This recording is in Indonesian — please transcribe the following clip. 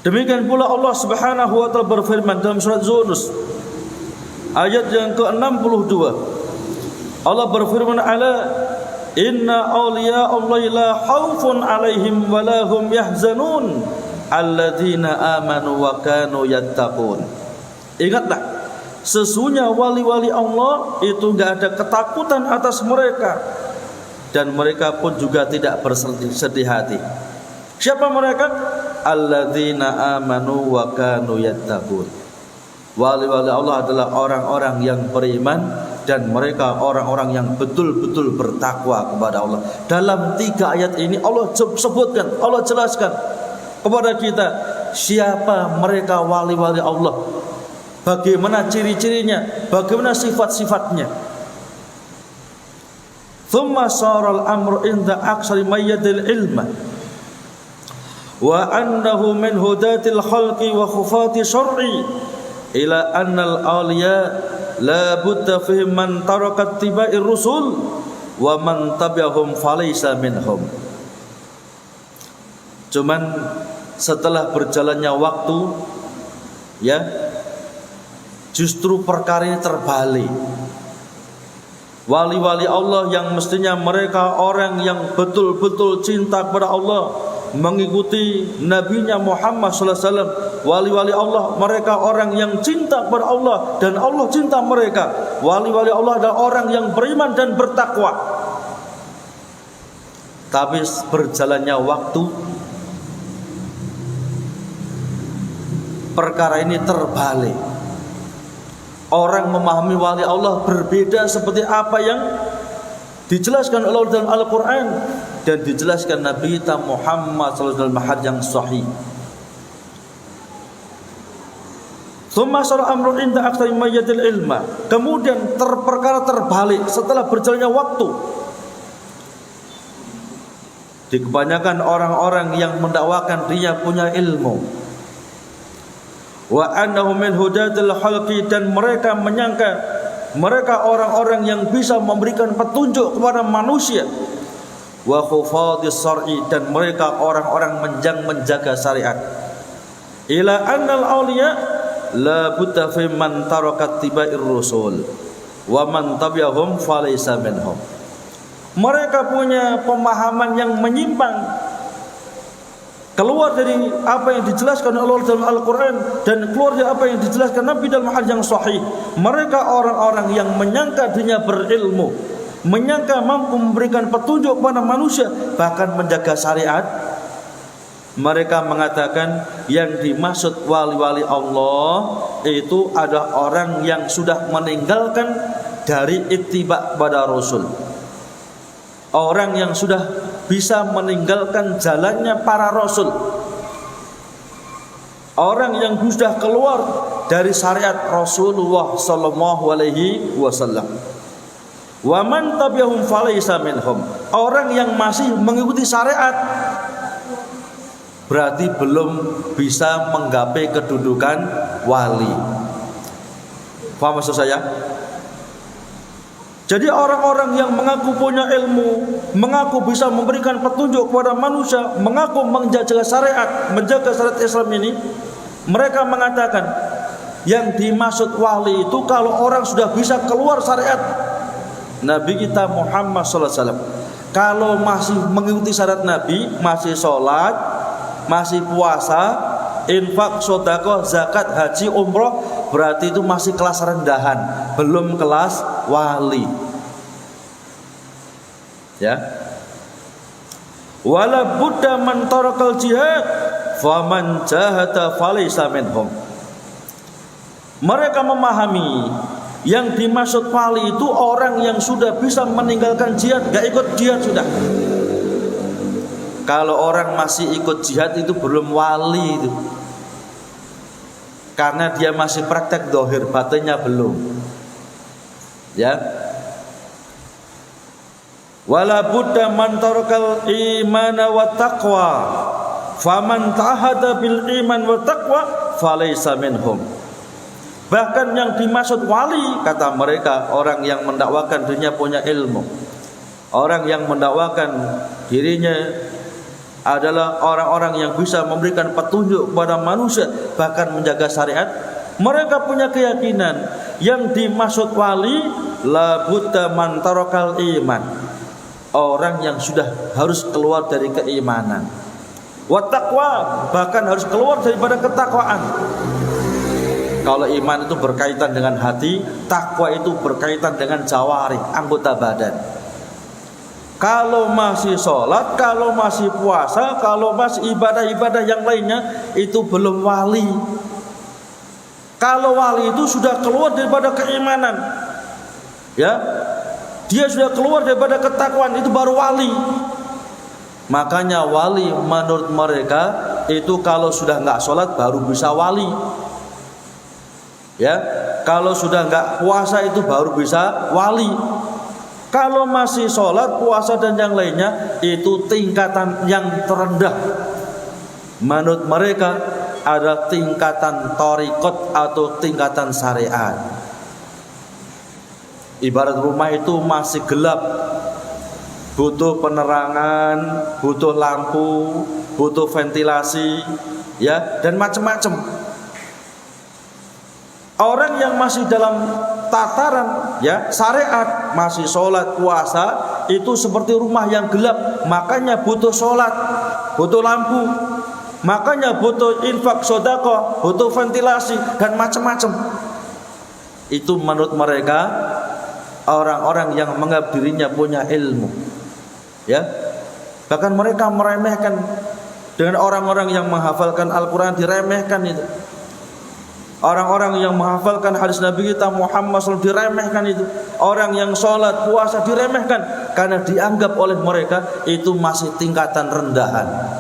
Demikian pula Allah Subhanahu wa taala berfirman dalam surat Yunus ayat yang ke-62. Allah berfirman, ala inna awliya Allah la khaufun alaihim wa la hum yahzanun alladzina amanu wa kanu yattaqun. Ingatlah, sesungguhnya wali-wali Allah itu enggak ada ketakutan atas mereka dan mereka pun juga tidak bersedih hati. Siapa mereka? Alladzina amanu wa kanu yattaqun. Wali-wali Allah adalah orang-orang yang beriman dan mereka orang-orang yang betul-betul bertakwa kepada Allah. Dalam 3 ayat ini Allah sebutkan, Allah jelaskan kepada kita siapa mereka wali-wali Allah, bagaimana ciri-cirinya, bagaimana sifat-sifatnya. Thumma saral amru inda aksari mayyadil ilma wa annahu min hudatil khalqi wa khufati syar'i ila annal awliya la budda fihim man tarakat tiba'ir rusul wa man tabi'ahum falaysa minhum. Cuman setelah berjalannya waktu, ya, justru perkara ini terbalik. Wali-wali Allah yang mestinya mereka orang yang betul-betul cinta kepada Allah, mengikuti Nabi-Nya Muhammad sallallahu alaihi wasallam. Wali-wali Allah mereka orang yang cinta kepada Allah dan Allah cinta mereka. Wali-wali Allah adalah orang yang beriman dan bertakwa. Tapi berjalannya waktu, perkara ini terbalik. Orang memahami wali Allah berbeda seperti apa yang dijelaskan Allah dalam Al-Quran dan dijelaskan Nabi kita Muhammad SAW dalam hadis yang sahih. Tsumma sara amrun inda aktsari mayyadil ilma. Kemudian perkara terbalik setelah berjalannya waktu. Di kebanyakan orang-orang yang mendakwakan dirinya punya ilmu, wa annahu min hudatil khalqi, dan mereka menyangka mereka orang-orang yang bisa memberikan petunjuk kepada manusia, wa khufadis syar'i, dan mereka orang-orang menjaga syariat. Ila annal awliya la budda fi man tarakat tiba'ir rusul wa man tabi'ahum falaysa minhum. Mereka punya pemahaman yang menyimpang, keluar dari apa yang dijelaskan Allah dalam Al-Quran dan keluar dari apa yang dijelaskan Nabi dalam hadis yang sahih. Mereka orang-orang yang menyangka dirinya berilmu, menyangka mampu memberikan petunjuk kepada manusia, bahkan menjaga syariat. Mereka mengatakan yang dimaksud wali-wali Allah itu adalah orang yang sudah meninggalkan dari ittiba pada Rasul, orang yang sudah bisa meninggalkan jalannya para Rasul, orang yang sudah keluar dari syariat Rasulullah sallallahu alaihi wasallam. Wa man tabi'ahum falaysa minhum. Orang yang masih mengikuti syariat berarti belum bisa menggapai kedudukan wali. Paham maksud saya? Jadi orang-orang yang mengaku punya ilmu, mengaku bisa memberikan petunjuk kepada manusia, mengaku menjaga syariat, menjaga syariat Islam ini, mereka mengatakan yang dimaksud wali itu kalau orang sudah bisa keluar syariat Nabi kita Muhammad SAW. Kalau masih mengikuti syariat Nabi, masih sholat, masih puasa, infak, sedekah, zakat, haji, umroh, berarti itu masih kelas rendahan, belum kelas wali. Ya. Wala budda man tarakal jihad faman jahada falaysa minhum. Mereka memahami yang dimaksud wali itu orang yang sudah bisa meninggalkan jihad, gak ikut jihad sudah. Kalau orang masih ikut jihad itu belum wali itu, karena dia masih praktek dohir, batinnya belum. Ya. Wala budda man tarakal imana wa taqwa faman tahada bil iman wa taqwa falaysa minhum. Bahkan yang dimaksud wali, kata mereka, orang yang mendakwakan dirinya punya ilmu, orang yang mendakwakan dirinya adalah orang-orang yang bisa memberikan petunjuk kepada manusia, bahkan menjaga syariat. Mereka punya keyakinan yang dimaksud wali la budda man tarakal iman, orang yang sudah harus keluar dari keimanan, wa taqwa, bahkan harus keluar daripada ketakwaan. Kalau iman itu berkaitan dengan hati, takwa itu berkaitan dengan jawari, anggota badan. Kalau masih sholat, kalau masih puasa, kalau masih ibadah-ibadah yang lainnya, itu belum wali. Kalau wali itu sudah keluar daripada keimanan, ya, dia sudah keluar daripada ketakwaan, itu baru wali. Makanya wali menurut mereka itu kalau sudah nggak sholat baru bisa wali, ya. Kalau sudah nggak puasa itu baru bisa wali. Kalau masih sholat, puasa dan yang lainnya, itu tingkatan yang terendah. Menurut mereka ada tingkatan thariqat atau tingkatan syariat. Ibarat rumah itu masih gelap, butuh penerangan, butuh lampu, butuh ventilasi, ya, dan macam-macam. Orang yang masih dalam tataran, ya, syariat, masih sholat puasa, itu seperti rumah yang gelap. Makanya butuh sholat, butuh lampu, makanya butuh infak sedekah, butuh ventilasi dan macam-macam. Itu menurut mereka orang-orang yang menganggap dirinya punya ilmu, ya. Bahkan mereka meremehkan dengan orang-orang yang menghafalkan Al-Quran, diremehkan itu. Orang-orang yang menghafalkan hadis Nabi kita Muhammad SAW diremehkan itu. Orang yang sholat puasa diremehkan, karena dianggap oleh mereka itu masih tingkatan rendahan.